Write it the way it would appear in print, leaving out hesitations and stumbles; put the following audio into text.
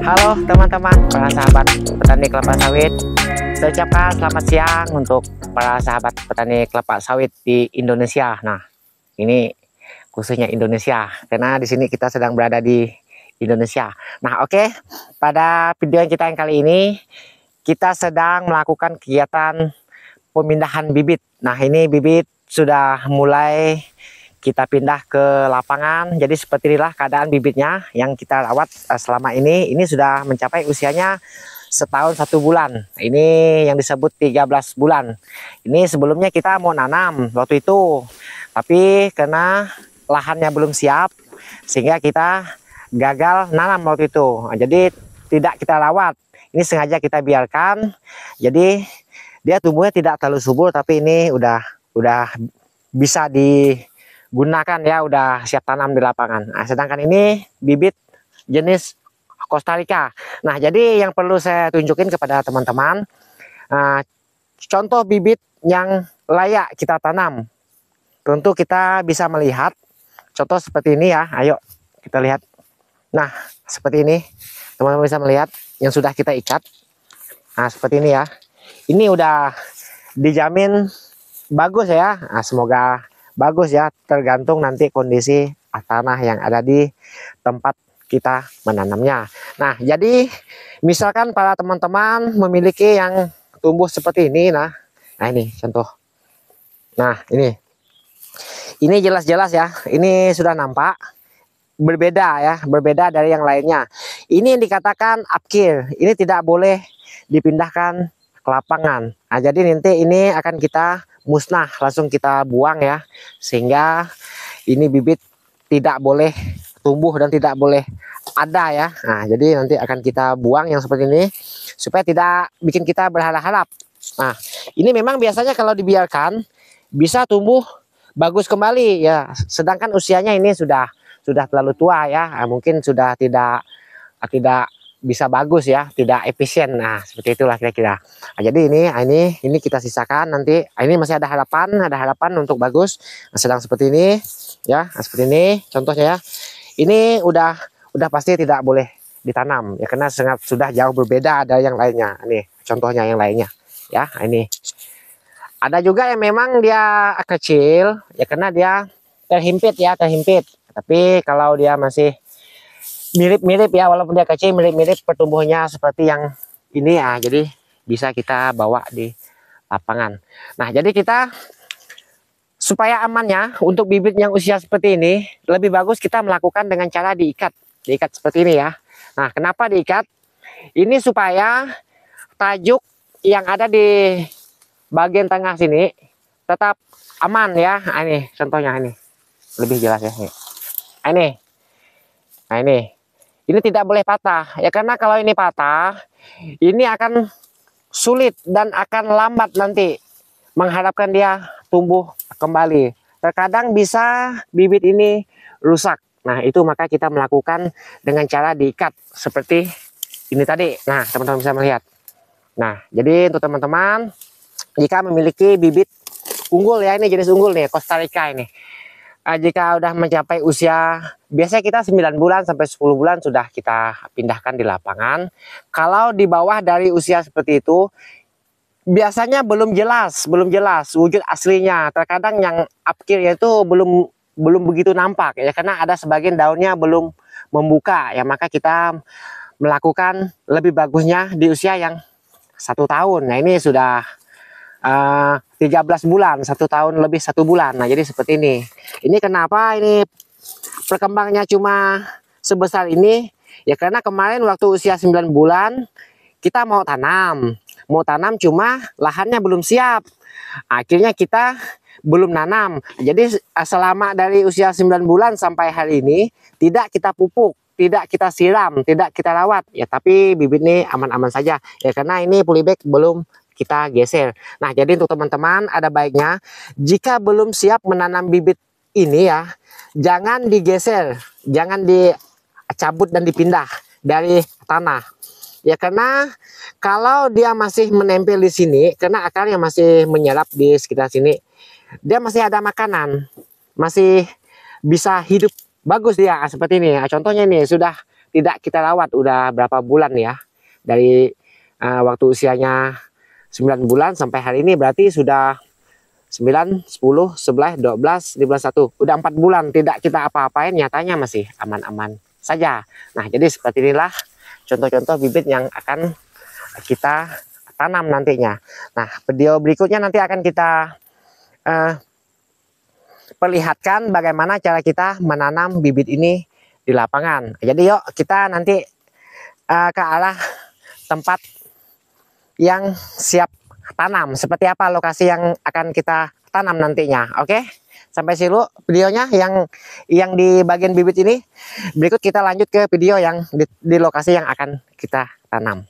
Halo teman-teman, para sahabat petani kelapa sawit. Saya ucapkan selamat siang untuk para sahabat petani kelapa sawit di Indonesia. Nah, ini khususnya Indonesia, karena di sini kita sedang berada di Indonesia. Nah, oke. Pada video kita yang kali ini, kita sedang melakukan kegiatan pemindahan bibit. Nah, ini bibit sudah mulai kita pindah ke lapangan. Jadi seperti inilah keadaan bibitnya yang kita rawat selama ini. Ini sudah mencapai usianya setahun 1 bulan. Ini yang disebut 13 bulan. Ini sebelumnya kita mau nanam waktu itu, tapi karena lahannya belum siap sehingga kita gagal nanam waktu itu. Nah, jadi tidak kita rawat. Ini sengaja kita biarkan. Jadi dia tumbuhnya tidak terlalu subur, tapi ini udah bisa digunakan ya, udah siap tanam di lapangan. Nah, sedangkan ini bibit jenis Costa Rica. Nah, jadi yang perlu saya tunjukin kepada teman-teman, contoh bibit yang layak kita tanam. Tentu kita bisa melihat contoh seperti ini ya. Ayo kita lihat. Nah, seperti ini teman-teman bisa melihat yang sudah kita ikat. Nah, seperti ini ya. Ini udah dijamin bagus ya. Nah, semoga bagus ya, tergantung nanti kondisi tanah yang ada di tempat kita menanamnya. Nah, jadi misalkan para teman-teman memiliki yang tumbuh seperti ini. Nah ini contoh. Nah, ini jelas-jelas ya, ini sudah nampak berbeda ya, berbeda dari yang lainnya. Ini yang dikatakan upkill. Ini tidak boleh dipindahkan ke lapangan. Nah, jadi nanti ini akan kita musnah, langsung kita buang ya, sehingga ini bibit tidak boleh tumbuh dan tidak boleh ada ya. Nah, jadi nanti akan kita buang yang seperti ini supaya tidak bikin kita berharap-harap. Nah, ini memang biasanya kalau dibiarkan bisa tumbuh bagus kembali ya, sedangkan usianya ini sudah terlalu tua ya. Nah, mungkin sudah tidak bisa bagus ya, tidak efisien. Nah, seperti itulah kira-kira. Nah, jadi ini kita sisakan nanti. Ini masih ada harapan untuk bagus. Nah, sedang seperti ini ya. Nah, seperti ini contohnya ya. Ini udah pasti tidak boleh ditanam ya, karena sudah jauh berbeda dari yang lainnya. Ini contohnya yang lainnya ya. Nah, ini ada juga yang memang dia kecil ya, karena dia terhimpit. Tapi kalau dia masih mirip-mirip ya, walaupun dia kecil, mirip-mirip pertumbuhannya seperti yang ini ya, jadi bisa kita bawa di lapangan. Nah, jadi kita supaya amannya untuk bibit yang usia seperti ini, lebih bagus kita melakukan dengan cara diikat seperti ini ya. Nah, kenapa diikat? Ini supaya tajuk yang ada di bagian tengah sini tetap aman ya. Nah, ini contohnya, ini lebih jelas ya. Nah, ini tidak boleh patah ya, karena kalau ini patah, ini akan sulit dan akan lambat nanti mengharapkan dia tumbuh kembali. Terkadang bisa bibit ini rusak. Nah, itu maka kita melakukan dengan cara diikat seperti ini tadi. Nah, teman-teman bisa melihat. Nah, jadi untuk teman-teman jika memiliki bibit unggul ya, ini jenis unggul nih, Costa Rica ini. Jika udah mencapai usia, biasanya kita 9 bulan sampai 10 bulan sudah kita pindahkan di lapangan. Kalau di bawah dari usia seperti itu, biasanya belum jelas wujud aslinya. Terkadang yang upkill itu belum begitu nampak ya, karena ada sebagian daunnya belum membuka ya, maka kita melakukan lebih bagusnya di usia yang 1 tahun. Nah, ini sudah 13 bulan, 1 tahun lebih 1 bulan. Nah, jadi seperti ini. Ini kenapa ini perkembangannya cuma sebesar ini ya, karena kemarin waktu usia 9 bulan kita mau tanam cuma lahannya belum siap, akhirnya kita belum nanam. Jadi selama dari usia 9 bulan sampai hari ini tidak kita pupuk, tidak kita siram, tidak kita rawat ya, tapi bibit ini aman-aman saja ya, karena ini polybag belum kita geser. Nah, jadi untuk teman-teman ada baiknya jika belum siap menanam bibit ini ya, jangan digeser, jangan dicabut dan dipindah dari tanah ya, karena kalau dia masih menempel di sini, karena akarnya masih menyerap di sekitar sini, dia masih ada makanan, masih bisa hidup bagus dia seperti ini. Nah, contohnya ini sudah tidak kita rawat udah berapa bulan ya. Dari waktu usianya 9 bulan sampai hari ini berarti sudah 9, 10, 11, 12, 15, 1. Udah 4 bulan tidak kita apa-apain, nyatanya masih aman-aman saja. Nah, jadi seperti inilah contoh-contoh bibit yang akan kita tanam nantinya. Nah, video berikutnya nanti akan kita perlihatkan bagaimana cara kita menanam bibit ini di lapangan. Jadi yuk kita nanti ke arah tempat yang siap tanam, seperti apa lokasi yang akan kita tanam nantinya. Oke, sampai sini dulu videonya yang di bagian bibit ini. Berikut kita lanjut ke video yang di lokasi yang akan kita tanam.